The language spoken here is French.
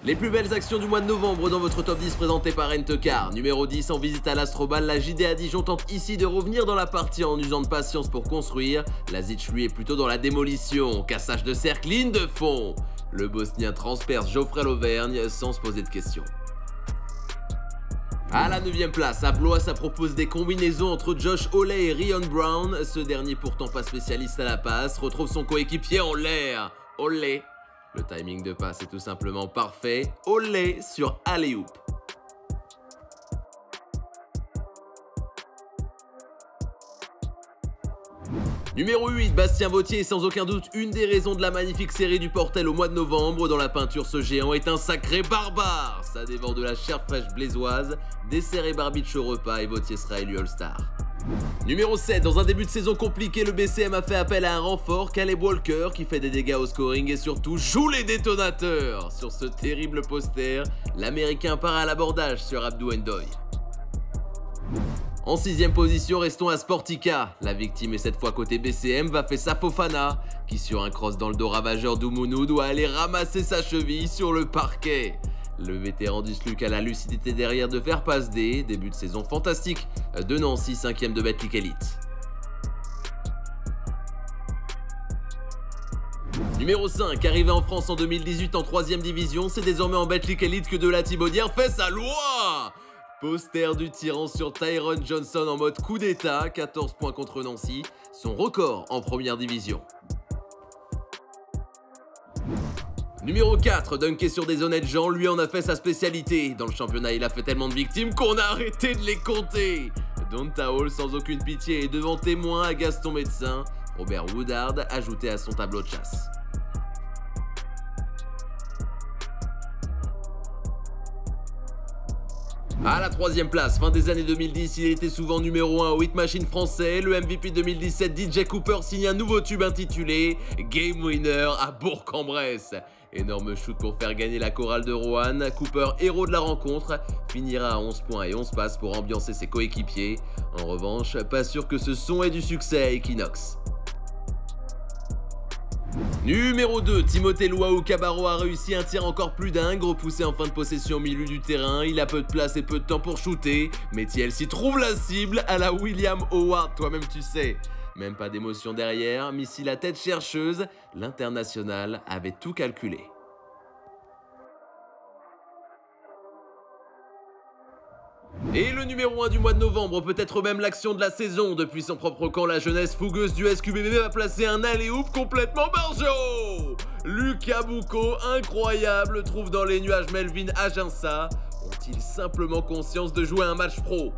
Les plus belles actions du mois de novembre dans votre top 10 présenté par Rent-A-Car. Numéro 10, en visite à l'Astrobal, la JDA Dijon tente ici de revenir dans la partie en usant de patience pour construire. La Zich lui est plutôt dans la démolition, cassage de cercle, ligne de fond. Le Bosnien transperce Geoffrey Lauvergne sans se poser de questions. À la 9ème place, à Blois, ça propose des combinaisons entre Josh Hawley et Ryan Brown. Ce dernier, pourtant pas spécialiste à la passe, retrouve son coéquipier en l'air. Hawley. Le timing de passe est tout simplement parfait. Hawley sur alley-oop. Numéro 8, Bastien Vauthier est sans aucun doute une des raisons de la magnifique série du Portel au mois de novembre. Dans la peinture, ce géant est un sacré barbare. Ça dévore de la chair fraîche blésoise, dessert et barbiche au repas et Vauthier sera élu All-Star. Numéro 7, dans un début de saison compliqué, le BCM a fait appel à un renfort, Caleb Walker, qui fait des dégâts au scoring et surtout joue les détonateurs. Sur ce terrible poster, l'Américain part à l'abordage sur Abdou Ndoye. En 6ème position, restons à Sportica. La victime est cette fois côté BCM, va faire Fofana, qui sur un cross dans le dos ravageur d'Oumonou doit aller ramasser sa cheville sur le parquet. Le vétéran du SLUC a la lucidité derrière de faire passe D. Début de saison fantastique de Nancy, 5ème de Betclic Elite. Numéro 5, arrivé en France en 2018 en 3ème division, c'est désormais en Betclic Elite que de la Thibaudière fait sa loi. Poster du tyran sur Tyron Johnson en mode coup d'état, 14 points contre Nancy, son record en première division. Numéro 4, dunker sur des honnêtes gens, lui en a fait sa spécialité. Dans le championnat, il a fait tellement de victimes qu'on a arrêté de les compter. Donta Hall sans aucune pitié et devant témoin à Gaston Médecin, Robert Woodard ajouté à son tableau de chasse. À la 3ème place, fin des années 2010, il était souvent numéro 1 au hit machine français. Le MVP 2017, DJ Cooper, signe un nouveau tube intitulé Game Winner à Bourg-en-Bresse. Énorme shoot pour faire gagner la chorale de Roanne. Cooper, héros de la rencontre, finira à 11 points et 11 passes pour ambiancer ses coéquipiers. En revanche, pas sûr que ce son ait du succès à Equinox. Numéro 2, Timothée Luau Cabarro a réussi un tir encore plus dingue, repoussé en fin de possession au milieu du terrain. Il a peu de place et peu de temps pour shooter, mais Thiel s'y trouve la cible à la William Howard, toi-même tu sais. Même pas d'émotion derrière, missile à tête chercheuse, l'international avait tout calculé. Et le numéro 1 du mois de novembre, peut-être même l'action de la saison. Depuis son propre camp, la jeunesse fougueuse du SQBB va placer un alley-oop complètement barjo. Lucas Boucaud, incroyable, trouve dans les nuages Melvin Aginsa. Ont-ils simplement conscience de jouer un match pro?